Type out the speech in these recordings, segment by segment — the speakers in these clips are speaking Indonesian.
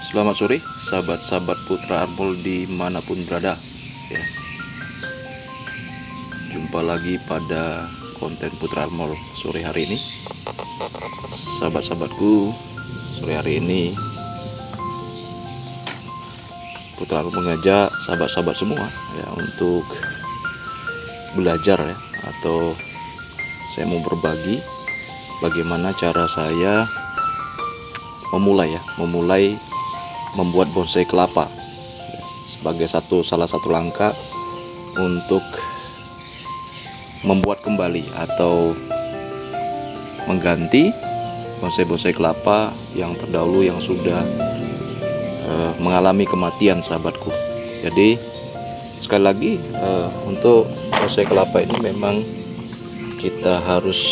Selamat sore sahabat-sahabat Putra Armol dimanapun berada ya. Jumpa lagi pada konten Putra Armol sore hari ini. Sahabat-sahabatku, sore hari ini Putra Armol mengajak sahabat-sahabat semua ya untuk belajar ya, atau saya mau berbagi bagaimana cara saya memulai membuat bonsai kelapa sebagai salah satu langkah untuk membuat kembali atau mengganti bonsai-bonsai kelapa yang terdahulu yang sudah mengalami kematian, sahabatku. Jadi sekali lagi untuk bonsai kelapa ini memang kita harus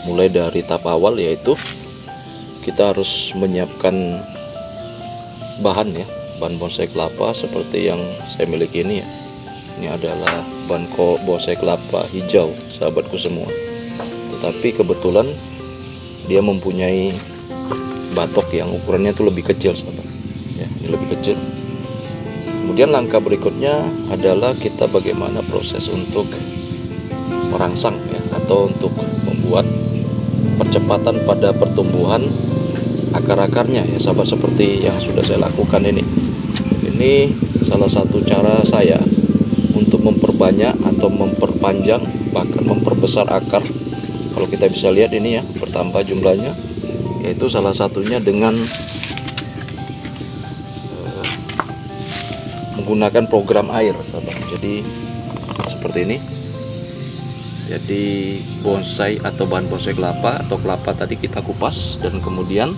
mulai dari tahap awal, yaitu kita harus menyiapkan bahan bonsai kelapa seperti yang saya miliki ini ya. Ini adalah bahan bonsai kelapa hijau, sahabatku semua. Tetapi kebetulan dia mempunyai batok yang ukurannya itu lebih kecil, sahabat. Ya, ini lebih kecil. Kemudian langkah berikutnya adalah kita bagaimana proses untuk merangsang ya, atau untuk membuat percepatan pada pertumbuhan akar-akarnya ya, sahabat, seperti yang sudah saya lakukan ini. Ini salah satu cara saya untuk memperbanyak atau memperpanjang, bahkan memperbesar akar. Kalau kita bisa lihat ini ya, bertambah jumlahnya, yaitu salah satunya dengan menggunakan program air, sahabat. Jadi seperti ini. Jadi bonsai atau bahan bonsai kelapa atau kelapa tadi kita kupas dan kemudian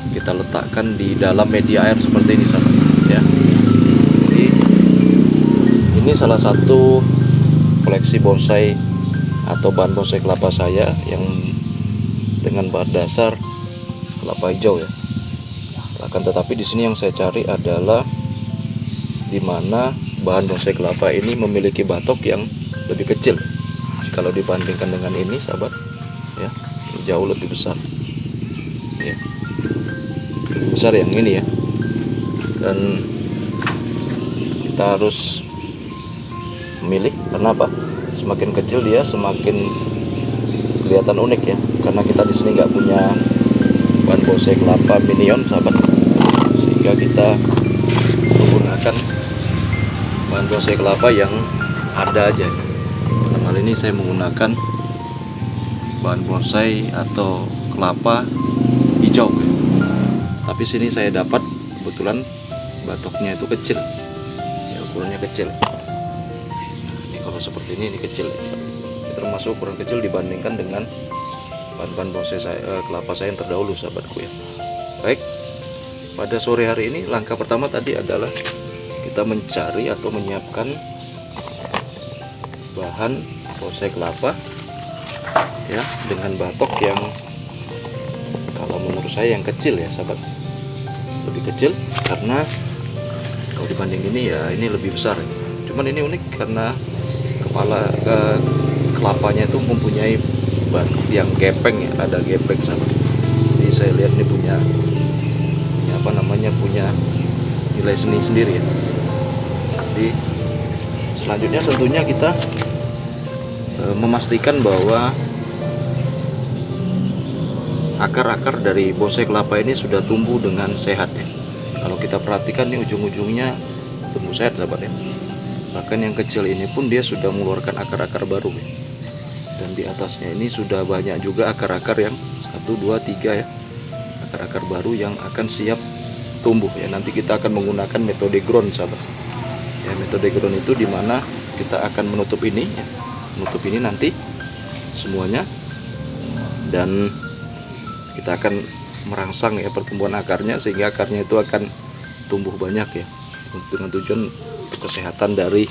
kita letakkan di dalam media air seperti ini, sahabat ya. Jadi ini salah satu koleksi bonsai atau bahan bonsai kelapa saya yang dengan bahan dasar kelapa hijau ya. Akan tetapi di sini yang saya cari adalah dimana bahan bonsai kelapa ini memiliki batok yang lebih kecil kalau dibandingkan dengan ini, sahabat ya. Ini jauh lebih besar ya, besar yang ini ya. Dan kita harus memilih, karena apa? Semakin kecil dia semakin kelihatan unik ya, karena kita di sini nggak punya bahan bonsai kelapa minion, sahabat, sehingga kita menggunakan bahan bonsai kelapa yang ada aja. Dalam hal ini saya menggunakan bahan bonsai atau kelapa hijau. Tapi sini saya dapat kebetulan batoknya itu kecil ya, ukurannya kecil. Ini kalau seperti ini kecil ya, ini termasuk ukuran kecil dibandingkan dengan bahan-bahan bonsai kelapa saya yang terdahulu, sahabatku ya. Baik, pada sore hari ini langkah pertama tadi adalah kita mencari atau menyiapkan bahan bonsai kelapa ya, dengan batok yang kalau menurut saya yang kecil ya, sahabat, lebih kecil, karena kalau dibanding ini ya ini lebih besar. Cuman ini unik karena kepala kelapanya itu mempunyai batok yang gepeng ya, ada gepeng, sahabat. Jadi saya lihat ini punya nilai seni sendiri ya. Jadi selanjutnya tentunya kita memastikan bahwa akar-akar dari bonsai kelapa ini sudah tumbuh dengan sehat ya. Kalau kita perhatikan nih ujung-ujungnya tumbuh sehat, sahabat ya. Bahkan yang kecil ini pun dia sudah mengeluarkan akar-akar baru ya. Dan di atasnya ini sudah banyak juga akar-akar yang 1, 2, 3 ya, akar-akar baru yang akan siap tumbuh ya. Nanti kita akan menggunakan metode ground, sahabat ya. Metode ground itu dimana kita akan menutup ini ya, menutup ini nanti semuanya, dan kita akan merangsang ya pertumbuhan akarnya, sehingga akarnya itu akan tumbuh banyak ya, dengan tujuan kesehatan dari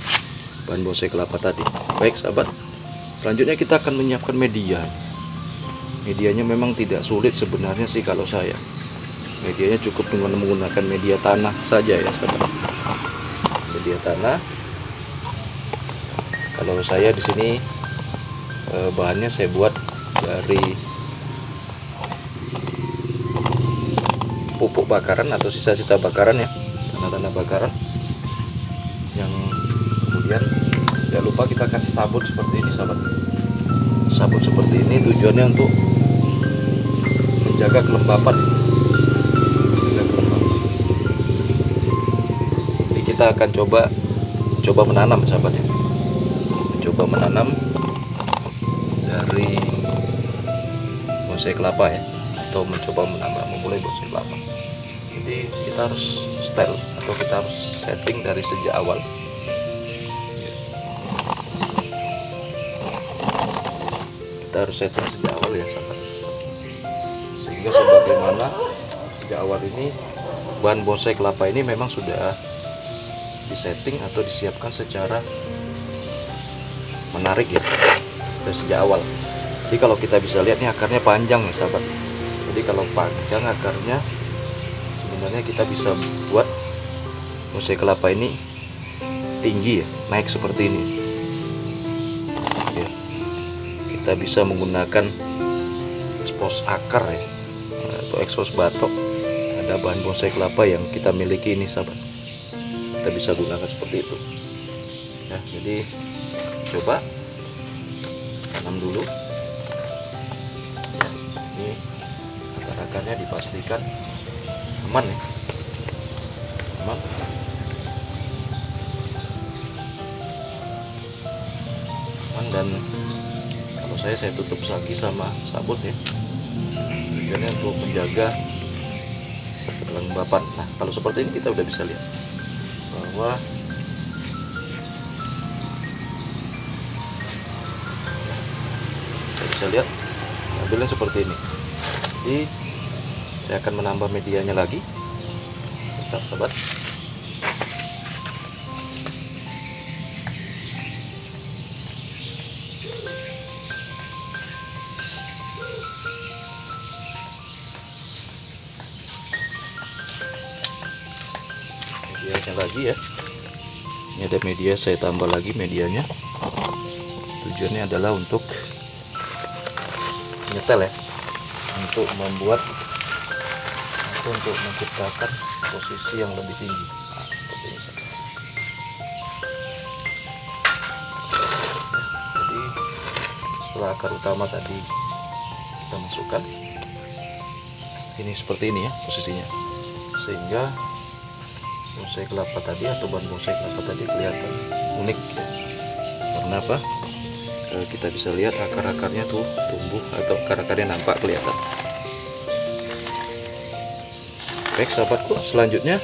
bahan bonsai kelapa tadi. Baik, sahabat, selanjutnya kita akan menyiapkan media. Medianya memang tidak sulit sebenarnya sih kalau saya. Medianya cukup dengan menggunakan media tanah saja ya, sahabat. Media tanah. Kalau saya di sini bahannya saya buat dari pupuk bakaran atau sisa-sisa bakaran ya, tanda-tanda bakaran. Yang kemudian jangan lupa kita kasih sabun seperti ini sahabat. Sabun seperti ini tujuannya untuk menjaga kelembapan. Jadi kita akan coba menanam sahabat ya. Coba menanam dari bonsai kelapa ya, atau mencoba memulai bonsai kelapa. Jadi kita harus style atau kita harus setting dari sejak awal. Kita harus setting sejak awal ya sahabat, sehingga sebagaimana sejak awal ini bahan bonsai kelapa ini memang sudah disetting atau disiapkan secara menarik ya dari sejak awal. Jadi kalau kita bisa lihat nih akarnya panjang ya sahabat. Jadi kalau panjang akarnya, sebenarnya kita bisa buat bonsai kelapa ini tinggi ya, naik seperti ini ya. Kita bisa menggunakan expose akar ya, atau expose batok. Ada bahan bonsai kelapa yang kita miliki ini sahabat, kita bisa gunakan seperti itu ya. Jadi coba tanam dulu ya. Ini akar-akarnya dipastikan aman ya, aman. Dan kalau saya tutup lagi sama sabun ya, tujuannya untuk menjaga kelembapan. Nah kalau seperti ini kita udah bisa lihat bahwa kita bisa lihat mobilnya seperti ini. Jadi saya akan menambah medianya lagi. Bentar sahabat. Medianya lagi ya. Ini ada media, saya tambah lagi medianya. Tujuannya adalah untuk nyetel ya, untuk membuat atau untuk menciptakan posisi yang lebih tinggi. Nah, seperti ini saja. Jadi setelah akar utama tadi kita masukkan, ini seperti ini ya posisinya, sehingga bonsai kelapa tadi atau bahan bonsai kelapa tadi kelihatan unik ya. Karena apa? Kita bisa lihat akar-akarnya tuh tumbuh atau akar-akarnya nampak kelihatan. Baik sahabatku, selanjutnya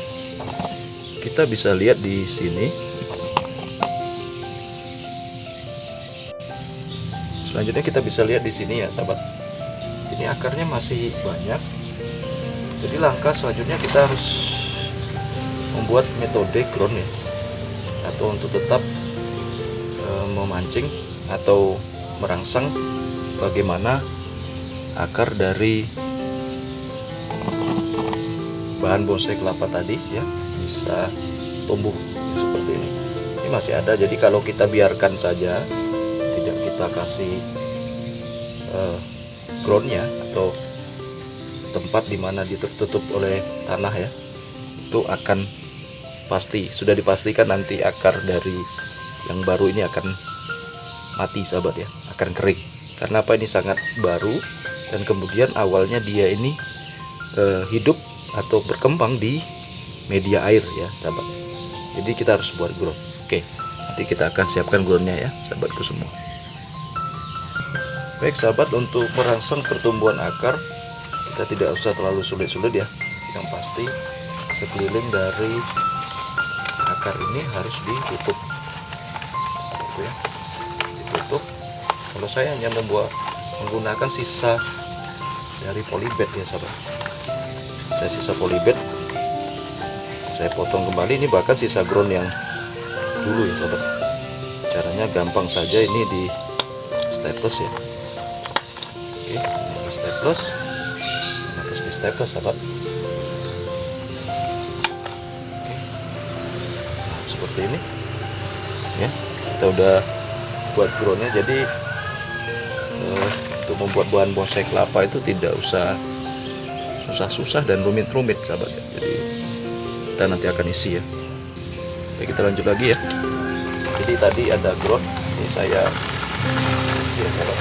kita bisa lihat di sini. Selanjutnya kita bisa lihat di sini ya sahabat. Ini akarnya masih banyak. Jadi langkah selanjutnya kita harus membuat metode ground ya, atau untuk tetap memancing atau merangsang bagaimana akar dari bahan bonsai kelapa tadi ya bisa tumbuh seperti ini. Ini masih ada, jadi kalau kita biarkan saja, tidak kita kasih groundnya atau tempat dimana ditutup oleh tanah ya, itu akan pasti sudah dipastikan nanti akar dari yang baru ini akan mati sahabat ya, akan kering. Karena apa? Ini sangat baru, dan kemudian awalnya dia ini hidup atau berkembang di media air ya sahabat. Jadi kita harus buat ground. Oke, nanti kita akan siapkan groundnya ya sahabatku semua. Baik sahabat, untuk merangsang pertumbuhan akar kita tidak usah terlalu sulit-sulit ya. Yang pasti sekeliling dari akar ini harus ditutup ya, ditutup. Kalau saya hanya menggunakan sisa dari polybag ya sahabat. Saya sisa polybag saya potong kembali, ini bahkan sisa ground yang dulu ya sahabat. Caranya gampang saja, ini di staples ya. Oke, ini di staples, harus di staples sahabat. Seperti ini ya, kita udah buat groundnya. Jadi untuk membuat bahan bonsai kelapa itu tidak usah susah-susah dan rumit-rumit sahabat ya. Jadi kita nanti akan isi ya. Oke, kita lanjut lagi ya. Jadi tadi ada ground, ini saya isi ya sahabat,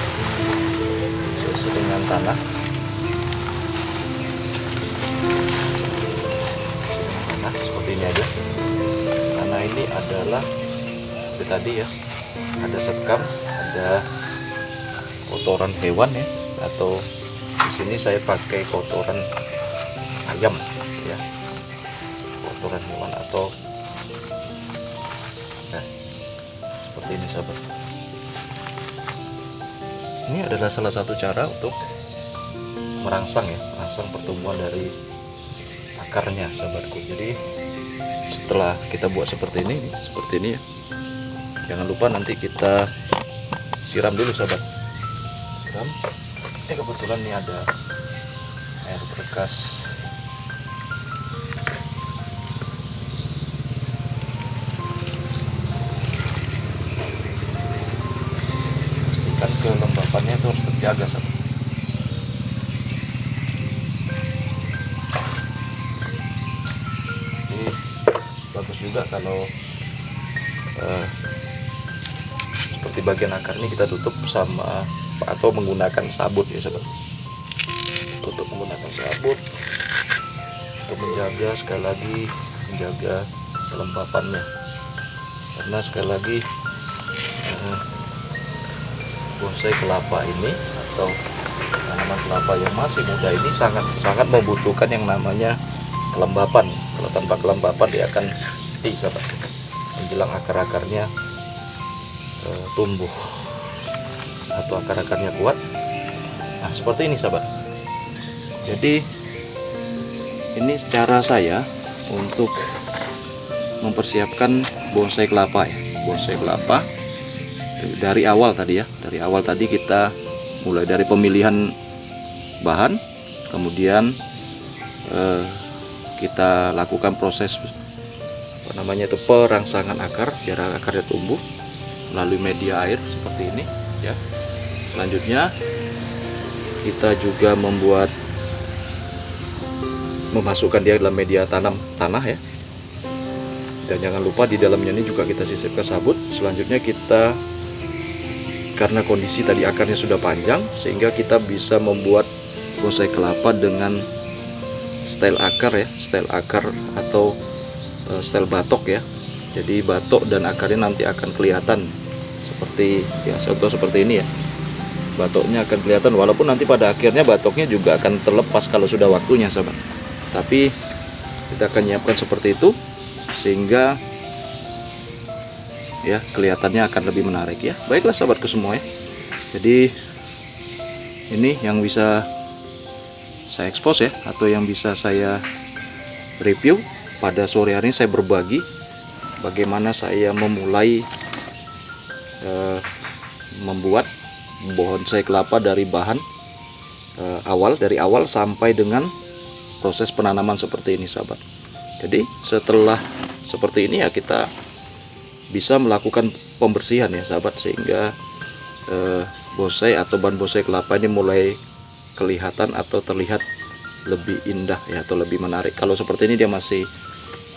isi dengan tanah. Seperti ini aja. Karena ini adalah seperti tadi ya, ada sekam, ada kotoran hewan ya, atau di sini saya pakai kotoran ayam ya, kotoran hewan atau nah, seperti ini sahabat. Ini adalah salah satu cara untuk merangsang ya, merangsang pertumbuhan dari akarnya sahabatku. Jadi setelah kita buat seperti ini ya, jangan lupa nanti kita siram dulu sahabat. Siram. Ini kebetulan nih ada air bekas. Pastikan kelembapannya itu harus terjaga sahabat. Bagus juga kalau seperti bagian akar ini kita tutup sama atau menggunakan sabut ya sahabat. Tutup menggunakan sabut untuk menjaga, sekali lagi menjaga kelembapannya. Karena sekali lagi bonsai kelapa ini atau tanaman kelapa yang masih muda ini sangat membutuhkan yang namanya kelembapan. Kalau tanpa kelembapan dia akan mati sahabat, menjelang akar-akarnya tumbuh atau akar-akarnya kuat. Nah seperti ini sahabat. Jadi ini cara saya untuk mempersiapkan bonsai kelapa ya, bonsai kelapa dari awal tadi ya. Dari awal tadi kita mulai dari pemilihan bahan, kemudian kita lakukan proses itu perangsangan akar biar akarnya tumbuh melalui media air seperti ini ya. Selanjutnya kita juga memasukkan dia dalam media tanah ya. Dan jangan lupa di dalamnya ini juga kita sisipkan sabut. Selanjutnya kita, karena kondisi tadi akarnya sudah panjang, sehingga kita bisa membuat bonsai kelapa dengan style akar ya, style akar atau style batok ya. Jadi batok dan akarnya nanti akan kelihatan seperti ya, contoh seperti ini ya. Batoknya akan kelihatan, walaupun nanti pada akhirnya batoknya juga akan terlepas kalau sudah waktunya sahabat. Tapi kita akan nyiapkan seperti itu sehingga ya kelihatannya akan lebih menarik ya. Baiklah sahabatku semua ya. Jadi ini yang bisa saya expose ya, atau yang bisa saya review pada sore hari ini. Saya berbagi bagaimana saya memulai membuat bonsai kelapa dari bahan dari awal sampai dengan proses penanaman seperti ini sahabat. Jadi setelah seperti ini ya kita bisa melakukan pembersihan ya sahabat, sehingga bonsai atau bahan bonsai kelapa ini mulai kelihatan atau terlihat lebih indah ya, atau lebih menarik. Kalau seperti ini dia masih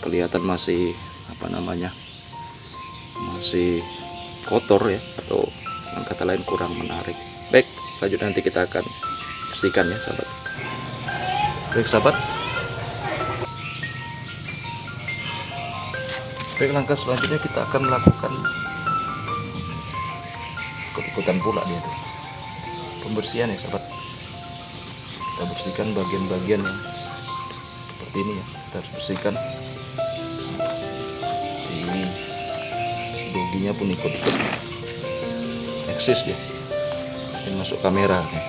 kelihatan masih masih kotor ya, atau dengan kata lain kurang menarik. Baik, selanjutnya nanti kita akan bersihkan ya sahabat. Baik sahabat, baik, langkah selanjutnya kita akan melakukan ikut-ikutan pula dia tuh pembersihan ya sahabat. Kita bersihkan bagian-bagian yang seperti ini ya, kita harus bersihkan. Si doginya pun ikut-ikut eksis ya, ini masuk kamera ya.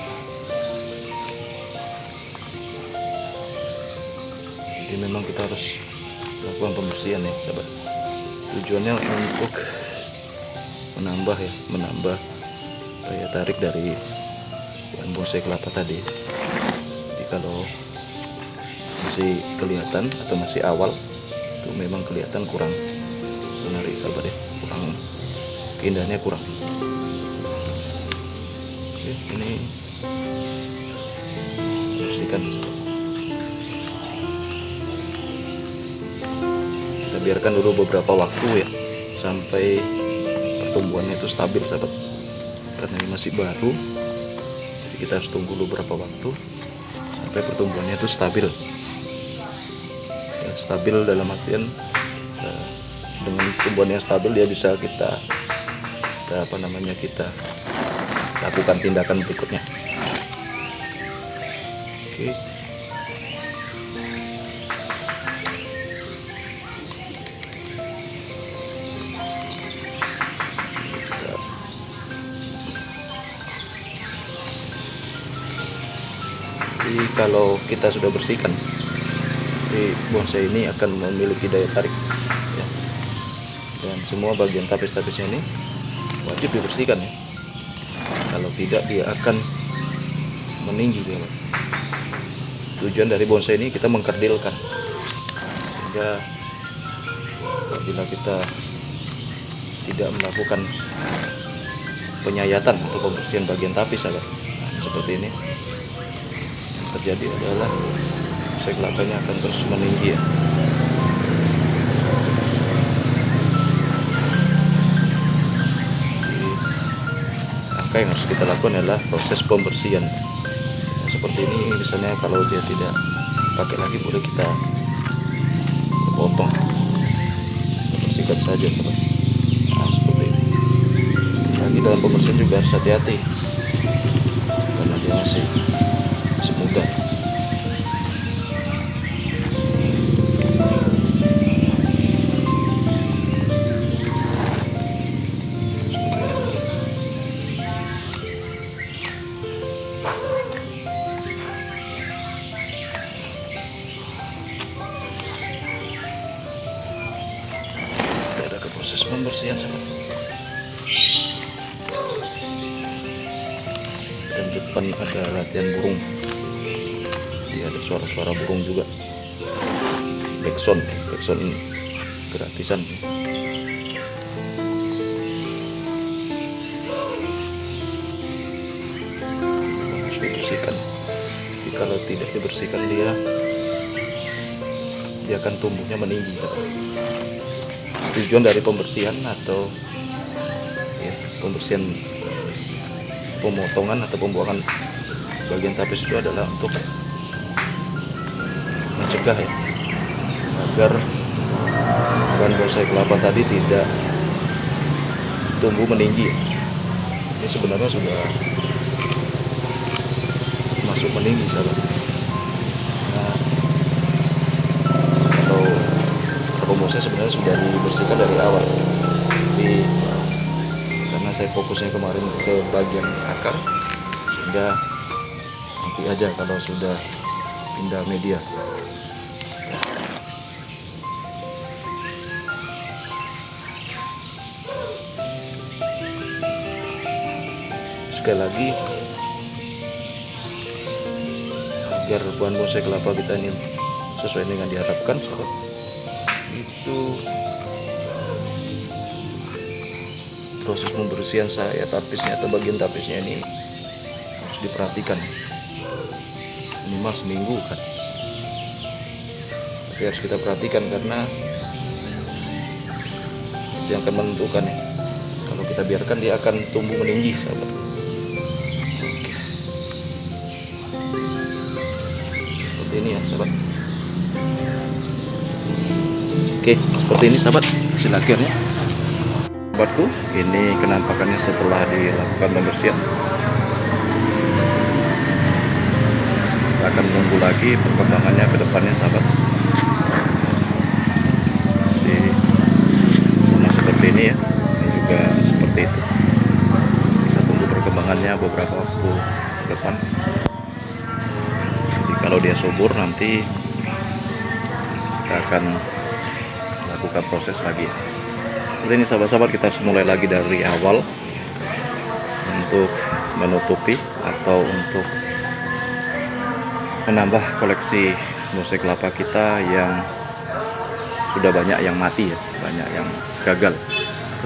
Jadi memang kita harus lakukan pembersihan ya sahabat. Tujuannya untuk menambah daya tarik dari yang bonsai kelapa tadi. Jadi kalau masih kelihatan atau masih awal itu memang kelihatan kurang menarik sahabat ya, kurang keindahannya kurang. Oke, ini bersihkan sahabat. biarkan dulu beberapa waktu ya, sampai pertumbuhannya itu stabil sahabat. Karena ini masih baru, jadi kita harus tunggu dulu beberapa waktu sampai pertumbuhannya itu stabil ya, stabil dalam artian dengan tumbuhan yang stabil dia bisa kita lakukan tindakan berikutnya. Oke. Jadi kalau kita sudah bersihkan, jadi bonsai ini akan memiliki daya tarik ya. Dan semua bagian tapis-tapisnya ini wajib dibersihkan ya. Kalau tidak dia akan meninggi dia. Tujuan dari bonsai ini kita mengkerdilkan, sehingga apabila kita tidak melakukan penyayatan atau pembersihan bagian tapis sahabat, seperti ini, terjadi adalah bonsai kelapanya akan terus meninggi ya. Jadi, langkah yang harus kita lakukan adalah proses pembersihan. Nah, seperti ini misalnya kalau dia tidak pakai lagi, boleh kita potong, bersihkan saja sahabat. Nah, seperti ini. Lagi dalam pembersihan juga harus hati-hati karena dia masih muda. Ada ke proses pembersihan sahabat. Dan depan ada latihan burung. Ada suara-suara burung juga, backsound gratisan. Harus dibersihkan. Jadi kalau tidak dibersihkan dia akan tumbuhnya meninggi. Tujuan dari pembersihan atau ya, pembersihan pemotongan atau pembuangan bagian tapis itu adalah untuk mencegah ya, agar bahan bonsai kelapa tadi tidak tumbuh meninggi. Ini sebenarnya sudah masuk meninggi sahabat. Nah, kalau bonsai sebenarnya sudah dibersihkan dari awal, tapi karena saya fokusnya kemarin ke bagian akar, sehingga nanti aja kalau sudah pindah media. Sekali lagi, agar bahan bonsai kelapa kita ini sesuai dengan diharapkan sahabat, itu proses pembersihan sayap tapisnya atau bagian tapisnya ini harus diperhatikan minimal seminggu kan. Tapi harus kita perhatikan karena itu yang akan menentukan ya. Kalau kita biarkan dia akan tumbuh meninggi sahabat. Seperti ini ya sahabat. Oke, seperti ini sahabat hasil akhirnya. Sahabatku, ini kenampakannya setelah dilakukan pembersihan. Kita akan tunggu lagi perkembangannya ke depannya sahabat. Jadi sama seperti ini ya, ini juga seperti itu. Kita tunggu perkembangannya beberapa waktu ke depan. Jadi kalau dia subur nanti kita akan lakukan proses lagi. Ini sahabat-sahabat, kita harus mulai lagi dari awal untuk menutupi atau untuk menambah koleksi bonsai kelapa kita yang sudah banyak yang mati ya, banyak yang gagal.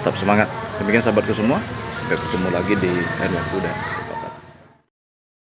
Tetap semangat. Demikian sahabatku semua, sampai ketemu lagi di lain waktu dan